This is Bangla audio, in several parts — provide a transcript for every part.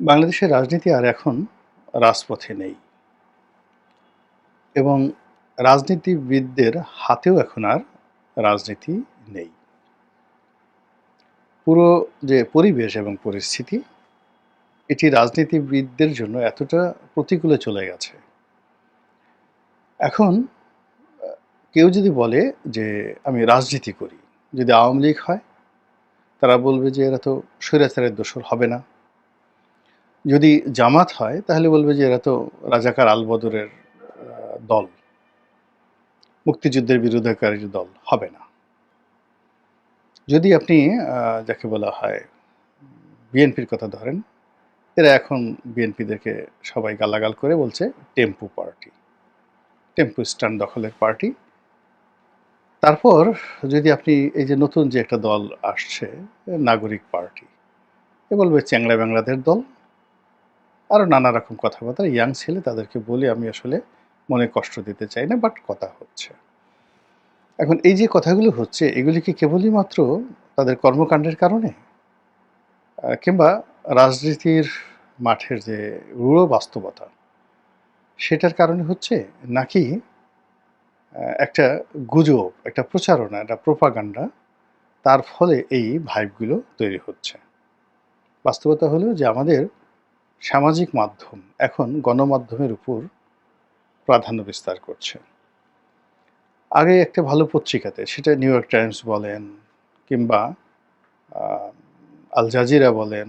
বাংলাদেশের রাজনীতি আর এখন রাজপথে নেই এবং রাজনীতিবিদদের হাতেও এখন আর রাজনীতি নেই। পুরো যে পরিবেশ এবং পরিস্থিতি, এটি রাজনীতিবিদদের জন্য এতটা প্রতিকূলে চলে গেছে। এখন কেউ যদি বলে যে আমি রাজনীতি করি, যদি আওয়ামী লীগ হয়, তারা বলবে যে এরা তো স্বৈরাচারের দোসর হবে না। যদি জামাত হয় তাহলে বলবে যে এরা তো রাজাকার আলবদরের দল, মুক্তিযুদ্ধের বিরোধিতাকারীর দল হবে না। যদি আপনি যাকে বলা হয় বিএনপির কথা ধরেন, এরা এখন বিএনপিদেরকে সবাই গালাগাল করে বলছে টেম্পু পার্টি, টেম্পু স্ট্যান্ড দখলের পার্টি। তারপর যদি আপনি এই যে নতুন যে একটা দল আসছে নাগরিক পার্টি, এ বলবে চ্যাংড়া ব্যাংড়াদের দল। আরও নানা রকম কথাবার্তা, ইয়াং ছেলে তাদেরকে বলে আমি আসলে মনে কষ্ট দিতে চাই না, বাট কথা হচ্ছে। এখন এই যে কথাগুলো হচ্ছে, এগুলি কি কেবলই মাত্র তাদের কর্মকাণ্ডের কারণে, কিংবা রাজনীতির মাঠের যে রূঢ় বাস্তবতা সেটার কারণে হচ্ছে, নাকি একটা গুজব, একটা প্রচারণা, একটা প্রোপাগান্ডা, তার ফলে এই ভাইবগুলো তৈরি হচ্ছে? বাস্তবতা হলো যে আমাদের সামাজিক মাধ্যম এখন গণমাধ্যমের উপর প্রাধান্য বিস্তার করছে। আগে একটা ভালো পত্রিকাতে, সেটা নিউ ইয়র্ক টাইমস বলেন কিংবা আল জাজিরা বলেন,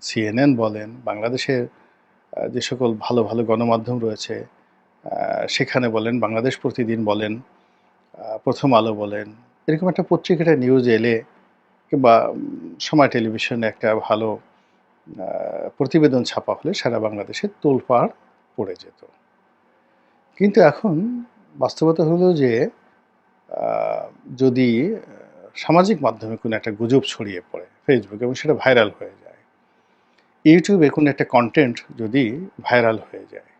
সিএনএন বলেন, বাংলাদেশের যে সকল ভালো ভালো গণমাধ্যম রয়েছে সেখানে বলেন, বাংলাদেশ প্রতিদিন বলেন, প্রথম আলো বলেন, এরকম একটা পত্রিকাটা নিউজ এলে কিংবা সময় টেলিভিশনে একটা ভালো প্রতিবেদন ছাপা হলে সারা বাংলাদেশে তোলপাড় পড়ে যেত। কিন্তু এখন বাস্তবতা হলো যে যদি সামাজিক মাধ্যমে কোনো একটা গুজব ছড়িয়ে পড়ে ফেসবুকে এবং সেটা ভাইরাল হয়ে যায়, ইউটিউবে কোনো একটা কন্টেন্ট যদি ভাইরাল হয়ে যায়,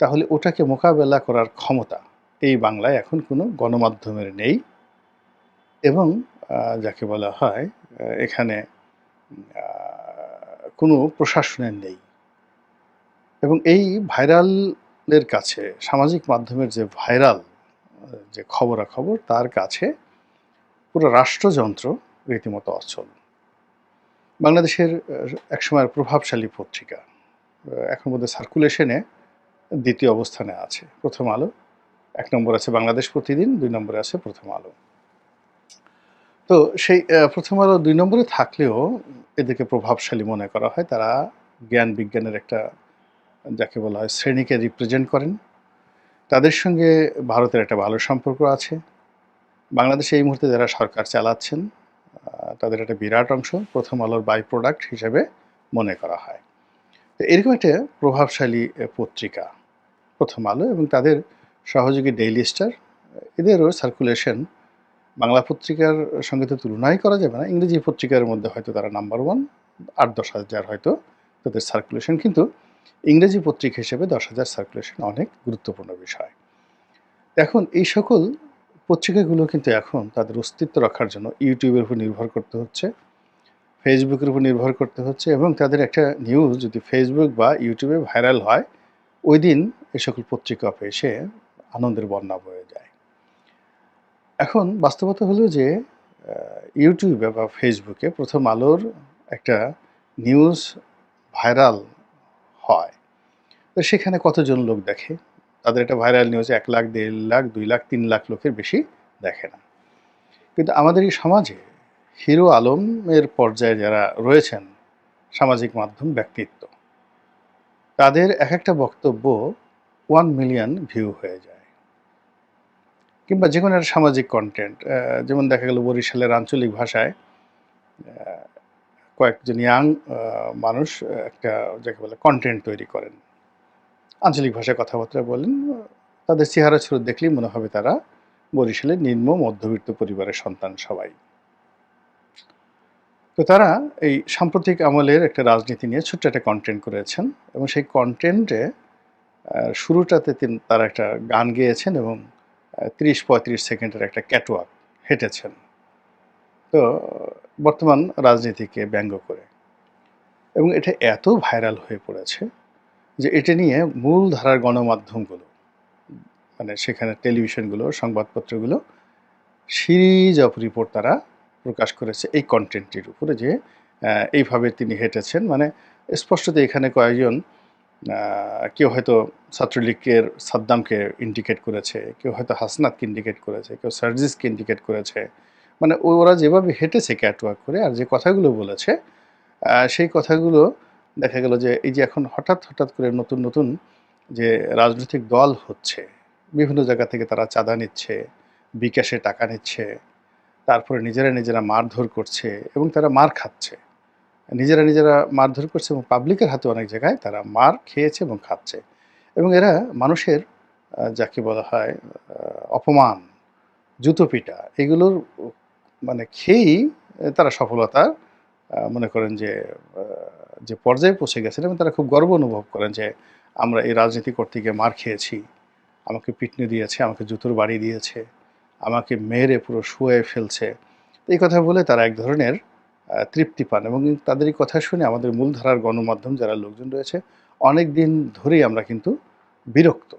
তাহলে ওটাকে মোকাবেলা করার ক্ষমতা এই বাংলায় এখন কোনো গণমাধ্যমের নেই এবং যাকে বলা হয় এখানে কোনো প্রশাসনের নেই। এবং এই ভাইরালের কাছে, সামাজিক মাধ্যমের যে ভাইরাল যে খবরাখবর, তার কাছে পুরো রাষ্ট্রযন্ত্র রীতিমতো অচল। বাংলাদেশের একসময়ের প্রভাবশালী পত্রিকা এখন বোধহয় সার্কুলেশনে দ্বিতীয় অবস্থানে আছে প্রথম আলো, ১ নম্বর আছে বাংলাদেশ প্রতিদিন, ২ নম্বরে আছে প্রথম আলো। তো সেই প্রথম আলো ২ নম্বরে থাকলেও এদেরকে প্রভাবশালী মনে করা হয়। তারা জ্ঞান বিজ্ঞানের একটা, যাকে বলা হয়, শ্রেণীকে রিপ্রেজেন্ট করেন। তাদের সঙ্গে ভারতের একটা ভালো সম্পর্ক আছে। বাংলাদেশে এই মুহূর্তে যারা সরকার চালাচ্ছেন তাদের একটা বিরাট অংশ প্রথম আলোর বাই প্রোডাক্ট হিসেবে মনে করা হয়। তো এরকম একটা প্রভাবশালী পত্রিকা প্রথম আলো এবং তাদের সহযোগী ডেইলি স্টার, এদেরও সার্কুলেশন বাংলা পত্রিকার সঙ্গে তো তুলনাই করা যাবে না। ইংরেজি পত্রিকার মধ্যে হয়তো তারা নাম্বার 1, ৮-১০ হাজার হয়তো তাদের সার্কুলেশন, কিন্তু ইংরেজি পত্রিকা হিসেবে ১০,০০০ সার্কুলেশন অনেক গুরুত্বপূর্ণ বিষয়। এখন এই সকল পত্রিকাগুলো কিন্তু এখন তাদের অস্তিত্ব রাখার জন্য ইউটিউবের উপর নির্ভর করতে হচ্ছে, ফেসবুকের উপর নির্ভর করতে হচ্ছে এবং তাদের একটা নিউজ যদি ফেসবুক বা ইউটিউবে ভাইরাল হয়, ওই দিন এই সকল পত্রিকা এসে আনন্দের বন্যা বয়ে যায়। এখন বাস্তবতা হলো যে ইউটিউবে বা ফেসবুকে প্রথম আলোর একটা নিউজ ভাইরাল হয়, তো সেখানে কতজন লোক দেখে? তাদের একটা ভাইরাল নিউজ ১ লাখ, ১.৫ লাখ, ২ লাখ, ৩ লাখ লোকের বেশি দেখে না। কিন্তু আমাদের এই সমাজে হিরো আলমের পর্যায়ে যারা রয়েছেন সামাজিক মাধ্যম ব্যক্তিত্ব, তাদের একেকটা বক্তব্য 1 মিলিয়ন ভিউ হয়ে যায়। কিংবা যেকোনো একটা সামাজিক কনটেন্ট, যেমন দেখা গেল বরিশালের আঞ্চলিক ভাষায় কয়েকজন ইয়াং মানুষ একটা, যাকে বলে, কনটেন্ট তৈরি করেন। আঞ্চলিক ভাষায় কথাবার্তা বলেন। তাদের চেহারা সুরত দেখলেই মনে হবে তারা বরিশালের নিম্ন মধ্যবিত্ত পরিবারের সন্তান সবাই। তো তারা এই সাম্প্রতিক আমলের একটা রাজনীতি নিয়ে ছোট্ট একটা কনটেন্ট করেছেন এবং সেই কনটেন্টে শুরুটাতে তারা একটা গান গেয়েছেন এবং ৩০-৩৫ সেকেন্ডের একটা ক্যাটওয়াক হেঁটেছেন। তো বর্তমান রাজনীতিকে ব্যঙ্গ করে এবং এটা এত ভাইরাল হয়ে পড়েছে যে এটা নিয়ে মূলধারার গণমাধ্যমগুলো, মানে সেখানে টেলিভিশনগুলো, সংবাদপত্রগুলো সিরিজ অফ রিপোর্ট তারা প্রকাশ করেছে এই কন্টেন্টটির উপরে যে এইভাবে তিনি হেঁটেছেন। মানে স্পষ্টত এখানে কয়েকজন কেউ হয়তো ছাত্রলীগের সাদ্দামকে ইন্ডিকেট করেছে, কেউ হয়তো হাসনাতকে ইন্ডিকেট করেছে, কেউ সার্জিসকে ইন্ডিকেট করেছে। মানে ওরা যেভাবে হেঁটেছে ক্যাটওয়াক করে আর যে কথাগুলো বলেছে, সেই কথাগুলো দেখা গেল যে এই যে এখন হঠাৎ হঠাৎ করে নতুন নতুন যে রাজনৈতিক দল হচ্ছে, বিভিন্ন জায়গা থেকে তারা চাঁদা নিচ্ছে, বিকাশে টাকা নিচ্ছে, তারপরে নিজেরা মারধর করছে এবং তারা মার খাচ্ছে। নিজেরা মারধর করছে এবং পাবলিকের হাতে অনেক জায়গায় তারা মার খেয়েছে এবং খাচ্ছে। এবং এরা মানুষের যাকে বলা হয় অপমান, জুতো পিটা এগুলোর মানে খেয়েই তারা সফলতা মনে করেন যে পর্যায়ে পৌঁছে গেছেন এবং তারা খুব গর্ব অনুভব করেন যে আমরা এই রাজনীতি করতে গিয়ে মার খেয়েছি, আমাকে পিটনি দিয়েছে, আমাকে জুতোর বাড়ি দিয়েছে, আমাকে মেরে পুরো শুয়ে ফেলছে। এই কথা বলে তারা এক ধরনের তৃপ্তি পান এবং তাদের এই কথা শুনে আমাদের মূলধারার গণমাধ্যম যারা লোকজন রয়েছে অনেক দিন ধরেই আমরা কিন্তু বিরক্ত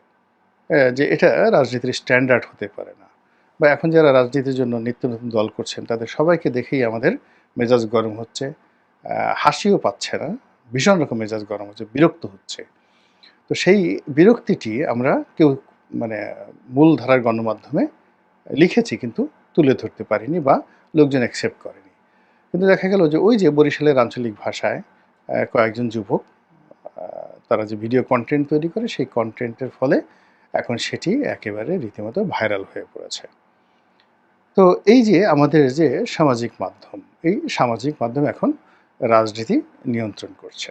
যে এটা রাজনীতির স্ট্যান্ডার্ড হতে পারে না। বা এখন যারা রাজনীতির জন্য নিত্য নতুন দল করছেন তাদের সবাইকে দেখেই আমাদের মেজাজ গরম হচ্ছে, হাসিও পাচ্ছে না, ভীষণ রকম মেজাজ গরম হচ্ছে, বিরক্ত হচ্ছে। তো সেই বিরক্তিটি আমরা কেউ মানে মূলধারার গণমাধ্যমে লিখেছি কিন্তু তুলে ধরতে পারিনি বা লোকজন অ্যাকসেপ্ট করেনি। কিন্তু দেখা গেল যে ওই যে বরিশালের আঞ্চলিক ভাষায় কয়েকজন যুবক তারা যে ভিডিও কন্টেন্ট তৈরি করে সেই কন্টেন্টের ফলে এখন সেটি একেবারে রীতিমতো ভাইরাল হয়ে পড়েছে। তো এই যে আমাদের যে সামাজিক মাধ্যম, এই সামাজিক মাধ্যম এখন রাজনীতি নিয়ন্ত্রণ করছে।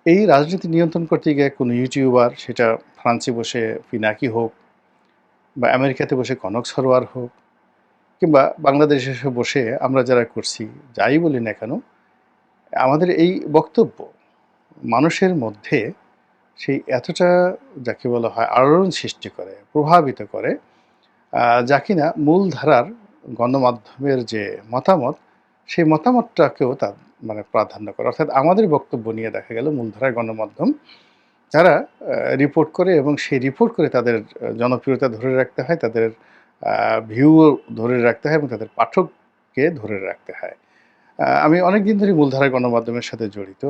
এই রাজনীতি নিয়ন্ত্রণ করতে গিয়ে কোনো ইউটিউবার, সেটা ফ্রান্সে বসে পিনাকি হোক বা আমেরিকাতে বসে কনক সরোয়ার হোক কিংবা বাংলাদেশে এসে বসে আমরা যারা করছি, যাই বলি না কেন, আমাদের এই বক্তব্য মানুষের মধ্যে সেই এতটা যাকে বলা হয় আলোড়ন সৃষ্টি করে, প্রভাবিত করে, যা কিনা মূলধারার গণমাধ্যমের যে মতামত, সেই মতামতটাকেও তার মানে প্রাধান্য করে। অর্থাৎ আমাদের বক্তব্য নিয়ে দেখা গেল মূলধারার গণমাধ্যম যারা রিপোর্ট করে এবং সেই রিপোর্ট করে তাদের জনপ্রিয়তা ধরে রাখতে হয়, তাদের ভিউ ধরে রাখতে হয় এবং তাদের পাঠককে ধরে রাখতে হয়। আমি অনেক দিন ধরে মূলধারার গণমাধ্যমের সাথে জড়িত।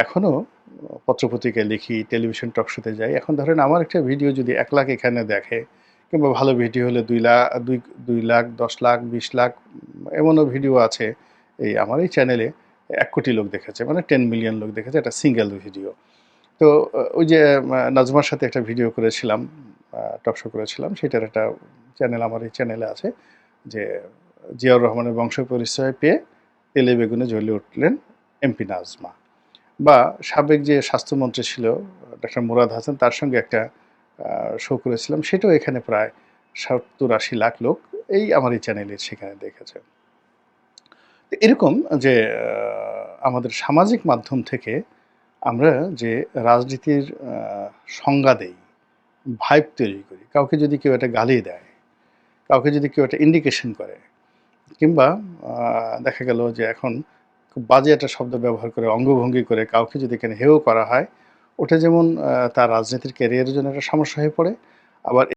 এখনও পত্রপত্রিকায় লিখি, টেলিভিশন টক শোতে যাই। এখন ধরেন আমার একটা ভিডিও যদি ১ লাখ এখানে দেখে কিংবা ভালো ভিডিও হলে ২ লাখ, ১০ লাখ, ২০ লাখ এমনও ভিডিও আছে এই আমার এই চ্যানেলে ১ কোটি লোক দেখেছে, মানে 10 মিলিয়ন লোক দেখেছে একটা সিঙ্গেল ভিডিও। তো ওই যে নাজমার সাথে একটা ভিডিও করেছিলাম, টক শো করেছিলাম, সেটার একটা চ্যানেল আমার এই চ্যানেলে আছে যে জিয়াউর রহমানের বংশ পরিচয় পেয়ে তেলে বেগুনে জ্বলে উঠলেন এমপি নাজমা। বা সাবেক যে স্বাস্থ্যমন্ত্রী ছিল ডক্টর মুরাদ হাসান, তার সঙ্গে একটা শো করেছিলাম, সেটাও এখানে প্রায় ৭০-৮০ লাখ লোক এই আমার এই চ্যানেলে সেখানে দেখেছে। এরকম যে আমাদের সামাজিক মাধ্যম থেকে আমরা যে রাজনীতির সংজ্ঞা দেই, ভাইব তৈরি করি, কাউকে যদি কেউ একটা গালি দেয়, কাউকে যদি কেউ একটা ইন্ডিকেশন করে কিংবা দেখা গেল যে এখন খুব বাজে একটা শব্দ ব্যবহার করে, অঙ্গভঙ্গি করে কাউকে যদি এখানে হেয় করা হয়, ওটা যেমন তার রাজনীতির ক্যারিয়ারের জন্য একটা সমস্যা হয়ে পড়ে, আবার